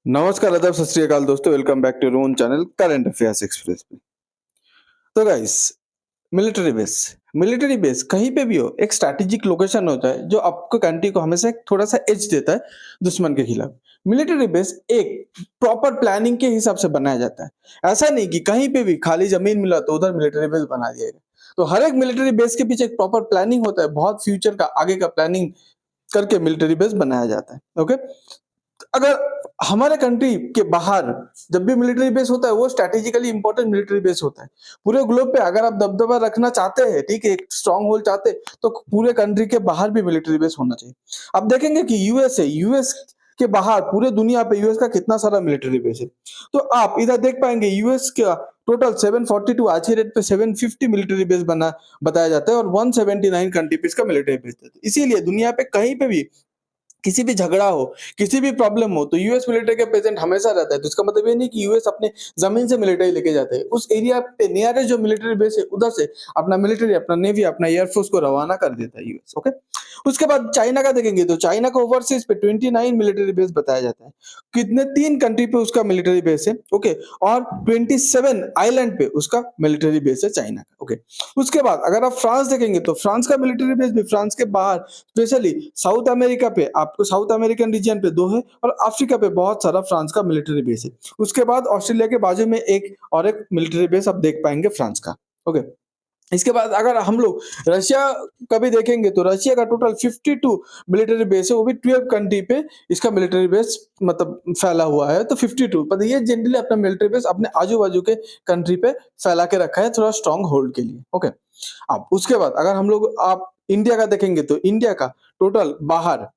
नमस्कार, आदाब, सत श्री अकाल दोस्तों। Welcome back to your own channel current affairs express पे। तो गाइस, मिलिट्री बेस कहीं पे भी हो, एक स्ट्रैटेजिक लोकेशन होता है जो आपको कंट्री को हमेशा एक थोड़ा-सा एज देता है दुश्मन के खिलाफ। मिलिट्री बेस एक प्रॉपर प्लानिंग के हिसाब से बनाया जाता है। ऐसा नहीं कि कहीं पे भी खाली ज़मीन मिला तो उधर मिलिट्री बेस बना दिया गया। तो हर एक मिलिट्री बेस के पीछे एक प्रॉपर प्लानिंग होता है, बहुत फ्यूचर का आगे का प्लानिंग करके मिलिट्री बेस बनाया जाता है। ओके? अगर हमारे कंट्री के बाहर जब भी मिलिट्री बेस होता है वो स्ट्रैटेजिकली इंपॉर्टेंट मिलिट्री बेस होता है। पूरे ग्लोब पे अगर आप दबदबा रखना चाहते हैं, ठीक है, एक स्ट्रांग होल्ड चाहते हैं, तो पूरे कंट्री के बाहर भी मिलिट्री बेस होना चाहिए। आप देखेंगे कि यूएस के बाहर पूरे दुनिया पे यूएस का कितना सारा मिलिट्री बेस है। तो आप इधर देख पाएंगे यूएस का टोटल 742, आज के डेट पे 750 मिलिट्री बेस बना बताया जाता है और 179 कंट्रीज का मिलिट्री बेस है। इसीलिए दुनिया पे कहीं पे भी किसी भी झगड़ा हो, किसी भी प्रॉब्लम हो, तो यूएस मिलिट्री का प्रेजेंट हमेशा रहता है। तो इसका मतलब ये नहीं कि यूएस अपने जमीन से मिलिट्री लेके जाते हैं। उस एरिया पे नियरेस्ट जो मिलिट्री बेस है उधर से अपना मिलिट्री, अपना नेवी, अपना एयरफोर्स को रवाना कर देता है यूएस। ओके? उसके बाद चाइना का देखेंगे तो चाइना का ओवरसीज पे 29 मिलिट्री बेस बताया जाता है। कितने 3 कंट्री पे उसका मिलिट्री बेस है। ओके? और 27 आइलैंड पे उसका मिलिट्री बेस है चाइना का। ओके? उसके बाद अगर आप फ्रांस देखेंगे तो फ्रांस का मिलिट्री बेस भी फ्रांस के बाहर, स्पेशली साउथ अमेरिका पे, आपको साउथ अमेरिकन रीजन पे 2 है और अफ्रीका पे बहुत सारा फ्रांस का मिलिट्री बेस है। उसके बाद ऑस्ट्रेलिया के बाजू में एक मिलिट्री बेस आप देख पाएंगे फ्रांस का। ओके? इसके बाद अगर हम लोग रशिया का भी देखेंगे तो रशिया का टोटल 52 मिलिट्री बेस है, वो भी 12 कंट्री पे इसका मिलिट्री बेस मतलब फैला हुआ है। तो 52 पर ये जनरली अपना मिलिट्री बेस अपने आजू-बाजू के कंट्री पे फैला के रखा है थोड़ा स्ट्रांग होल्ड के लिए। ओके? अब उसके बाद अगर हम लोग आप इंडिया का देखेंगे तो इंडिया का टोटल बाहर,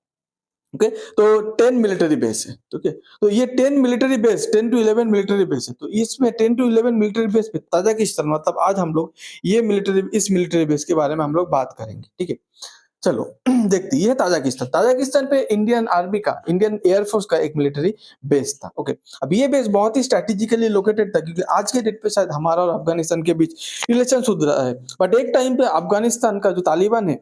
ओके, तो 10 मिलिट्री बेस है। ओके? तो ये 10 military base, 10 to 11 military base है। तो इसमें 10 टू 11 मिलिट्री बेस पे ताजिकिस्तान, मतलब आज हम लोग इस मिलिट्री बेस के बारे में हम लोग बात करेंगे। ठीक है? चलो देखते हैं, ये है ताजिकिस्तान। ताजिकिस्तान पे इंडियन आर्मी का, इंडियन एयरफोर्स का एक मिलिट्री बेस था। ओके? अब ये बेस बहुत ही स्ट्रैटेजिकली लोकेटेड था क्योंकि आज के डेट पे शायद हमारा और अफगानिस्तान के बीच रिलेशन सुधरा है। बट एक टाइम पे अफगानिस्तान का जो तालिबान है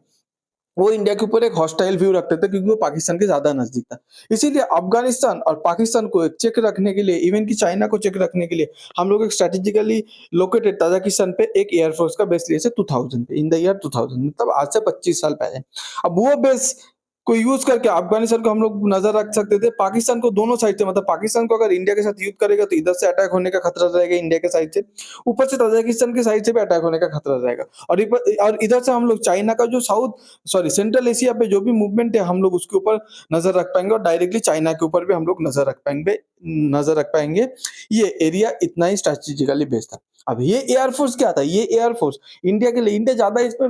वो इंडिया के ऊपर एक हॉस्टाइल व्यू रखते थे क्योंकि वो पाकिस्तान के ज्यादा नजदीक था। इसीलिए अफगानिस्तान और पाकिस्तान को एक चेक रखने के लिए, इवन की चाइना को चेक रखने के लिए, हम लोग एक स्ट्रेटेजिकली लोकेटेड ताजिकिस्तान पे एक एयरफोर्स का बेस लिए थे 2000 पे, इन द ईयर 2000, मतलब आज से 25 साल पहले। अब वो बेस को यूज करके अफगानिस्तान को हम लोग नजर रख सकते थे। पाकिस्तान को दोनों साइड से, मतलब पाकिस्तान को अगर इंडिया के साथ युद्ध करेगा तो इधर से अटैक होने का खतरा रहेगा इंडिया के साइड से, ऊपर से ताजिकिस्तान के साइड से भी अटैक होने का खतरा रहेगा। और इधर से हम लोग चाइना का जो सेंट्रल एशिया पे जो भी मूवमेंट है हम लोग उसके ऊपर नजर रख पाएंगे और डायरेक्टली चाइना के ऊपर भी हम लोग नजर रख पाएंगे। ये एरिया इतना ही स्ट्रेटेजिकली बेस्ड था। अब ये एयरफोर्स क्या था? ये एयरफोर्स इंडिया के लिए, इंडिया ज्यादा इसमें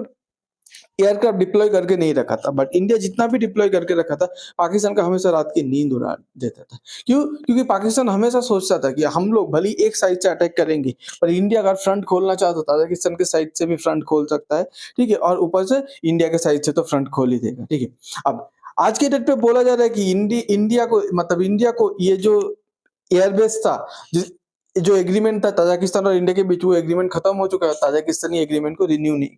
एयरक्राफ्ट डिप्लॉय करके नहीं रखा था, बट इंडिया जितना भी डिप्लॉय करके रखा था, पाकिस्तान का हमेशा रात की नींद उड़ा देता था। क्यों? क्योंकि पाकिस्तान हमेशा सोचता था कि हम लोग भले ही एक साइड से अटैक करेंगे, पर इंडिया अगर फ्रंट खोलना चाहता था ताजिकिस्तान के साइड से भी फ्रंट खोल सकता है। ठीक है? और ऊपर से इंडिया के साइड से तो फ्रंट खोल ही देगा। ठीक है? अब आज के डेट पे बोला जा रहा है कि इंडिया को ये जो एयरबेस था, जो एग्रीमेंट था ताजिकिस्तान और इंडिया के बीच, वो एग्रीमेंट खत्म हो चुका है। ताजिकिस्तान ने एग्रीमेंट को रिन्यू नहीं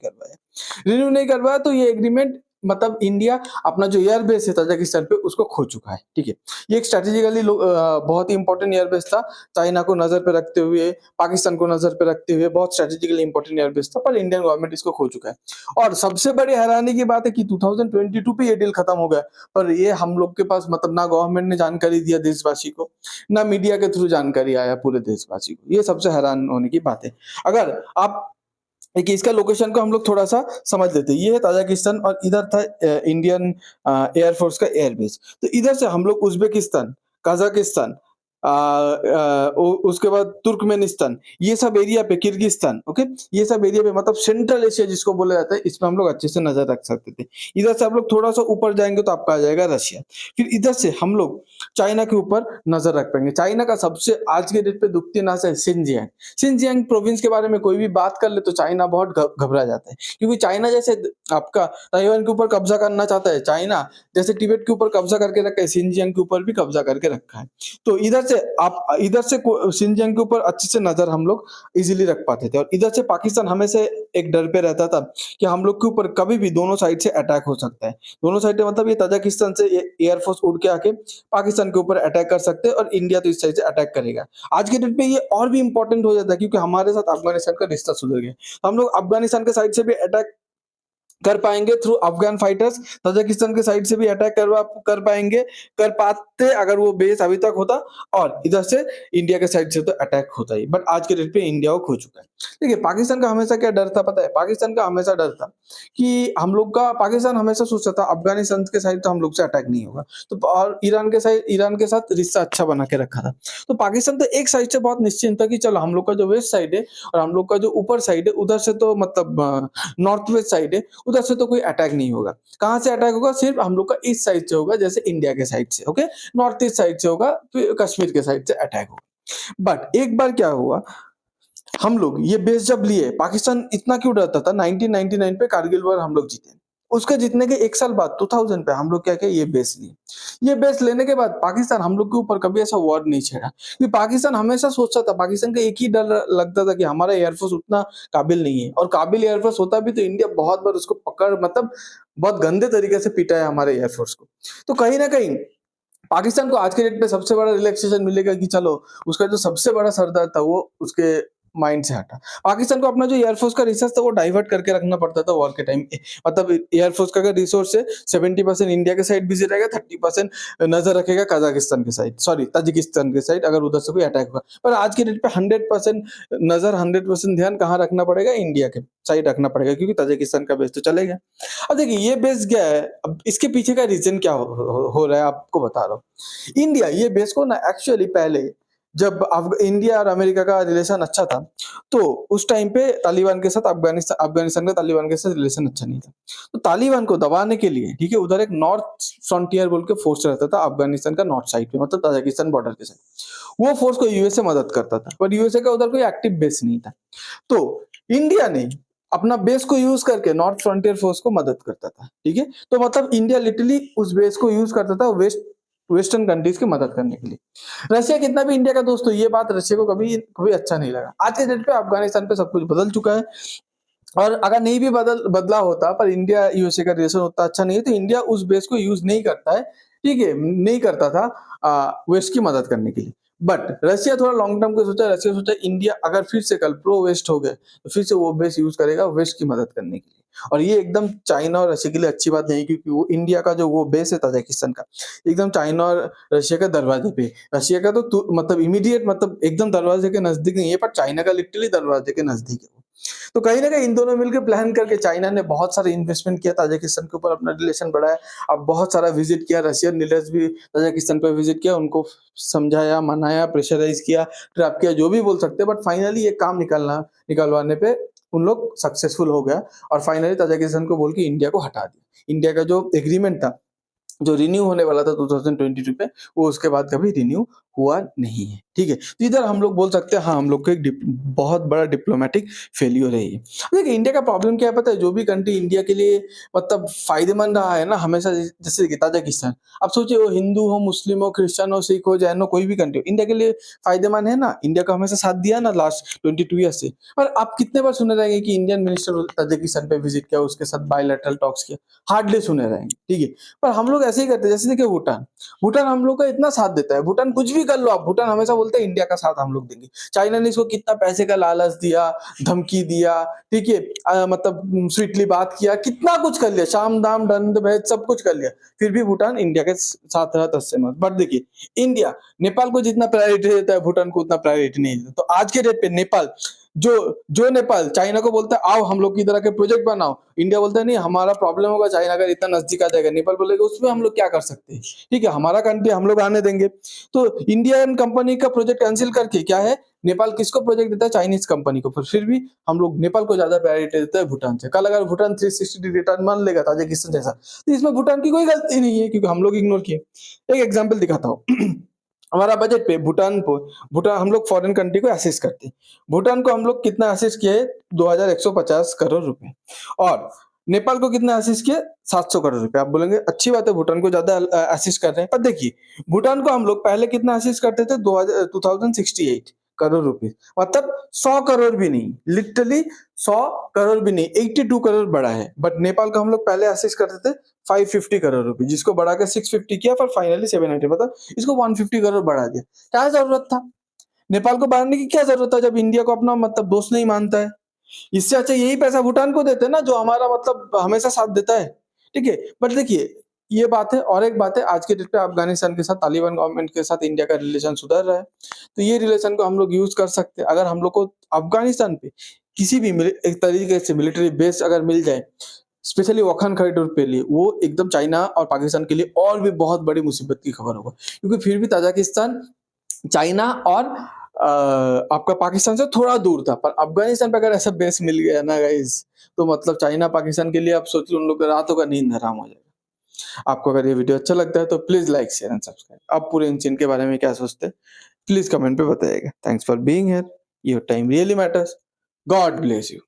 करवाया, तो ये एग्रीमेंट मतलब इंडिया अपना जो एयरबेस है ताजिकिस्तान पे उसको खो चुका है। ठीक है? ये एक स्ट्रेटेजिकली बहुत ही इंपॉर्टेंट एयरबेस था। चाइना को नजर पे रखते हुए, पाकिस्तान को नजर पे रखते हुए बहुत स्ट्रेटेजिकली इंपॉर्टेंट एयरबेस था, पर इंडियन गवर्नमेंट इसको खो चुका है। और सबसे बड़ी हैरानी की बात है कि 2022 पे ये डील खत्म हो गया, पर ये हम लोग के पास मतलब ना गवर्नमेंट ने जानकारी दिया देशवासी को, ना मीडिया के थ्रू जानकारी आया पूरे देशवासी को। ये सबसे हैरान होने की बात है। अगर आप देखिए इसका लोकेशन को हम लोग थोड़ा सा समझ लेते हैं। ये है ताजिकिस्तान और इधर था इंडियन एयरफोर्स का एयरबेस। तो इधर से हम लोग उज्बेकिस्तान, कजाकिस्तान, उसके बाद तुर्कमेनिस्तान, ये सब एरिया पे, किर्गिस्तान, ओके, ये सब एरिया पे मतलब सेंट्रल एशिया जिसको बोला जाता है, इसमें हम लोग अच्छे से नजर रख सकते थे। इधर से हम लोग थोड़ा सा ऊपर जाएंगे तो आपका आ जाएगा रशिया। फिर इधर से हम लोग चाइना के ऊपर नजर रख पाएंगे। चाइना का सबसे आज के डेट पे दुखती नस है सिंजियांग प्रोविंस के बारे में कोई भी बात कर ले तो चाइना बहुत घबरा जाता है, क्योंकि चाइना जैसे आपका ताइवान के ऊपर कब्जा करना चाहता है, चाइना जैसे तिब्बत के ऊपर कब्जा करके रखा है, सिंजियांग के ऊपर भी कब्जा करके रखा है। तो इधर से जैसे आप इधर से शिनजियांग के ऊपर अच्छे से नजर हम लोग इजीली रख पाते थे, और इधर से पाकिस्तान हमें से एक डर पे रहता था कि हम लोग के ऊपर कभी भी दोनों साइड से अटैक हो सकता है। दोनों साइड से मतलब ये तजाकिस्तान से एयरफोर्स उड़ के आके पाकिस्तान के ऊपर अटैक कर सकते हैं, और इंडिया तो इस साइड से अटैक करेगा। आज के डेट में ये और भी इंपॉर्टेंट हो जाता है क्योंकि हमारे साथ अफगानिस्तान का रिश्ता सुधर गया। हम लोग अफगानिस्तान के साइड से भी अटैक कर पाएंगे थ्रू अफगान फाइटर्स, तजाकिस्तान के साइड से भी अटैक कर पाएंगे, कर पाते अगर वो बेस अभी तक होता, और इधर से इंडिया के साइड से तो अटैक होता ही। बट आज के डेट पे इंडिया को खो चुका है। देखिए पाकिस्तान का हमेशा क्या डर था पता है? पाकिस्तान का हमेशा डर था कि हम लोग का, पाकिस्तान हमेशा सोचता था अफगानिस्तान के साइड तो हम लोग से अटैक नहीं होगा, तो और ईरान के साथ रिश्ता अच्छा बना के रखा था। तो पाकिस्तान तो एक साइड से बहुत निश्चिंत था कि चलो हम लोग का जो वेस्ट साइड है और हम लोग का जो ऊपर साइड है उधर से तो मतलब नॉर्थ वेस्ट साइड है, उधर से तो कोई अटैक नहीं होगा। कहाँ से अटैक होगा? सिर्फ हम लोग का ईस्ट साइड से होगा, जैसे इंडिया के साइड से, ओके, नॉर्थ ईस्ट साइड से होगा, फिर कश्मीर के साइड से अटैक होगा। बट एक बार क्या हुआ, हम लोग ये बेस जब लिए, पाकिस्तान इतना क्यों डरता था? 1999 पे कारगिल वॉर हम लोग जीते, उसके जीतने के एक साल बाद 2000 पे हम लोग क्या किया, ये बेस लिए। ये बेस लेने के बाद पाकिस्तान हम लोग के ऊपर कभी ऐसा वॉर नहीं छेड़ा, क्योंकि पाकिस्तान हमेशा सोचता था, पाकिस्तान का एक ही डर लगता था कि हमारा एयरफोर्स उतना काबिल नहीं है, और काबिल एयरफोर्स होता भी तो इंडिया बहुत बार उसको पकड़ मतलब बहुत गंदे तरीके से पीटा है हमारे एयरफोर्स को। तो कहीं ना कहीं पाकिस्तान को आज के डेट पे सबसे बड़ा रिलैक्सेशन मिलेगा कि चलो उसका जो सबसे बड़ा सरदार था वो उसके माइंड से हटा। पाकिस्तान को अपना जो एयरफोर्स का रिसोर्स था वो डाइवर्ट करके रखना पड़ता था वॉर के टाइम पे। मतलब एयरफोर्स का अगर रिसोर्स है 70% इंडिया के साइड बिजी रहेगा, 30% नजर रखेगा कजाकिस्तान के साइड, सॉरी ताजिकिस्तान के साइड, अगर उधर से कोई अटैक हुआ। पर आज के डेट पे 100% नजर, 100% ध्यान कहाँ रखना पड़ेगा? इंडिया के साइड रखना पड़ेगा, क्योंकि ताजिकिस्तान का बेस तो चलेगा। अब देखिए ये बेस क्या है, अब इसके पीछे का रीजन क्या हो रहा है आपको बता रहा हूँ। इंडिया ये बेस को ना एक्चुअली पहले जब इंडिया और अमेरिका का रिलेशन अच्छा था, तो उस टाइम पे तालिबान के साथ अफगानिस्तान का तालिबान के साथ रिलेशन अच्छा नहीं था। तो तालिबान को दबाने के लिए, ठीक है, उधर एक नॉर्थ फ्रंटियर बोल के फोर्स रहता था अफगानिस्तान का नॉर्थ साइड पे, मतलब ताजिकिस्तान बॉर्डर के साइड। वो फोर्स को यूएसए मदद करता था, पर यूएसए का उधर कोई एक्टिव बेस नहीं था। तो इंडिया ने अपना बेस को यूज करके नॉर्थ फ्रंटियर फोर्स को मदद करता था, ठीक है। तो मतलब इंडिया लिटरली उस बेस को यूज करता था वेस्टर्न कंट्रीज की मदद करने के लिए। रशिया कितना भी इंडिया का दोस्त हो, ये बात रशिया को कभी कभी अच्छा नहीं लगा। आज के डेट पे अफगानिस्तान पे सब कुछ बदल चुका है, और अगर नहीं भी बदला होता, पर इंडिया यूएसए का रिलेशन उतना अच्छा नहीं है, तो इंडिया उस बेस को यूज नहीं करता है, ठीक है, नहीं करता था वेस्ट की मदद करने के लिए। बट रशिया थोड़ा लॉन्ग टर्म को सोचा, रशिया सोचा इंडिया अगर फिर से कल प्रो वेस्ट हो गए तो फिर से वो बेस यूज करेगा वेस्ट की मदद करने के लिए। और ये एकदम चाइना और रशिया के लिए अच्छी बात नहीं, क्योंकि वो इंडिया का जो वो बेस है ताजिकिस्तान का, एकदम चाइना और रशिया के दरवाजे पे। रशिया का तो मतलब इमीडिएट मतलब एकदम दरवाजे के नजदीक नहीं है, पर चाइना का लिटरली दरवाजे के नजदीक है वो। तो कहीं ना कहीं इन दोनों मिलकर प्लान करके चाइना ने बहुत सारे इन्वेस्टमेंट किया ताजिकिस्तान के ऊपर, अपना रिलेशन बढ़ाया। अब बहुत सारा विजिट किया, रशियन लीडर्स भी ताजिकिस्तान पर विजिट किया, उनको समझाया, मनाया, प्रेशराइज किया, ट्रैप किया, जो भी बोल सकते हैं। बट फाइनली ये काम निकलवाने पे उन लोग सक्सेसफुल हो गया, और फाइनली ताजिकिस्तान को बोल के इंडिया को हटा दिया। इंडिया का जो एग्रीमेंट था, जो रिन्यू होने वाला था 2022 पे, वो उसके बाद कभी रिन्यू हुआ नहीं है, ठीक है। तो इधर हम लोग बोल सकते हैं हाँ, हम लोग को एक बहुत बड़ा डिप्लोमेटिक फेल्योर है ये। देखिए इंडिया का प्रॉब्लम क्या है पता है? जो भी कंट्री इंडिया के लिए मतलब फायदेमंद रहा है ना हमेशा, जैसे कि ताजिकिस्तान, अब सोचिए वो हिंदू हो, मुस्लिम हो, क्रिश्चियन हो, सिख हो, जैन हो, कोई भी कंट्री इंडिया के लिए फायदेमंद है ना। इंडिया का हमेशा साथ दिया ना लास्ट 22 ईयर से। और आप कितने बार सुने रहेंगे कि इंडियन मिनिस्टर ताजिकिस्तान पे विजिट किया, उसके साथ बायलैटरल टॉक्स किया? हार्डली सुने रहेंगे, ठीक है। पर हम लोग ऐसे ही करते हैं, जैसे देखिए भूटान, भूटान हम लोग का इतना साथ देता है। भूटान कुछ भी कर लो आप, भूटान हमेशा बोलते हैं इंडिया का साथ हम लोग देंगे। चाइना ने इसको कितना पैसे का लालच दिया, धमकी दिया, ठीक है, मतलब स्वीटली बात किया, कितना कुछ कर लिया, शाम दाम दंड भेद सब कुछ कर लिया, फिर भी भूटान इंडिया के साथ रहा 10 से 9। बट देखिए इंडिया नेपाल को जितना प्रायोरिटी देता है, भूटान को उतना प्रायोरिटी नहीं देता। तो आज के डेट पे नेपाल, जो जो नेपाल चाइना को बोलता है आओ हम लोग की तरह के प्रोजेक्ट बनाओ, इंडिया बोलता है नहीं हमारा प्रॉब्लम होगा, चाइना अगर इतना नजदीक आ जाएगा। नेपाल बोलेगा उसमें हम लोग क्या कर सकते हैं, ठीक है, हमारा कंट्री हम लोग आने देंगे। तो इंडियन कंपनी का प्रोजेक्ट कैंसिल करके क्या है, नेपाल किसको प्रोजेक्ट देता है? चाइनीज कंपनी को। फिर भी हम लोग नेपाल को ज्यादा प्रायोरिटी देता है भूटान से। कल अगर भूटान 360 रिटर्न मान लेगा ताजिकिस्तान जैसा, तो इसमें भूटान की कोई गलती नहीं है, क्योंकि हम लोग इग्नोर किए। एक एग्जाम्पल दिखाता हूँ हमारा बजट पे भूटान हम लोग फॉरेन कंट्री को असिस्ट करते हैं। भूटान को हम लोग कितना असिस्ट किए? 2150 करोड़ रुपए। और नेपाल को कितना असिस्ट किया? 700 करोड़ रुपए। आप बोलेंगे अच्छी बात है, भूटान को ज़्यादा असिस्ट कर रहे हैं। पर देखिए, भूटान को हम लोग पहले कितना असिस्ट करते थे? 2068 करोड़ रुपए, मतलब 100 करोड़ भी नहीं, लिटरली 100 करोड़ भी नहीं, 82 करोड़ बढ़ा है। बट नेपाल को हम लोग पहले असिस्ट करते थे 550 करोड़ रुपए, जिसको बढ़ा के 650 किया, फिर फाइनली 700, मतलब इसको 150 करोड़ बढ़ा दिया। क्या ज़रूरत था? नेपाल को बढ़ाने की क्या ज़रूरत था जब इंडिया को अपना मतलब दोस्त नहीं मानता है? इससे अच्छा यही पैसा भूटान को देते ना, जो हमारा मतलब हमेशा साथ देता है, ठीक है? बट देखिए, ये बात है, और एक बात है, आज के डेट पे अफ़गानिस्तान के साथ तालिबान गवर्नमेंट के साथ इंडिया का रिलेशन सुधर रहा है, तो ये रिलेशन को हम लोग यूज़ कर सकते हैं। अगर हम लोग को अफ़गानिस्तान पे किसी भी एक तरीके से मिलिट्री बेस अगर मिल जाए, स्पेशली वाखान कॉरिडोर पे लिए, वो एकदम चाइना और पाकिस्तान के लिए और भी बहुत बड़ी मुसीबत की खबर होगा। क्योंकि फिर भी ताजिकिस्तान चाइना और आपका पाकिस्तान से थोड़ा दूर था, पर अफ़गानिस्तान पे अगर ऐसा बेस मिल गया ना गाइज़, तो मतलब चाइना, पाकिस्तान के लिए आप सोच लो, उन लोग का रातों का नींद हराम हो जाएगा। आपको अगर ये वीडियो अच्छा लगता है तो please like, share and subscribe. आप पूरे इन चीन के बारे में क्या सोचते हैं? प्लीज़ कमेंट पे बताइएगा। Thanks for being here. Your time really matters. God bless you.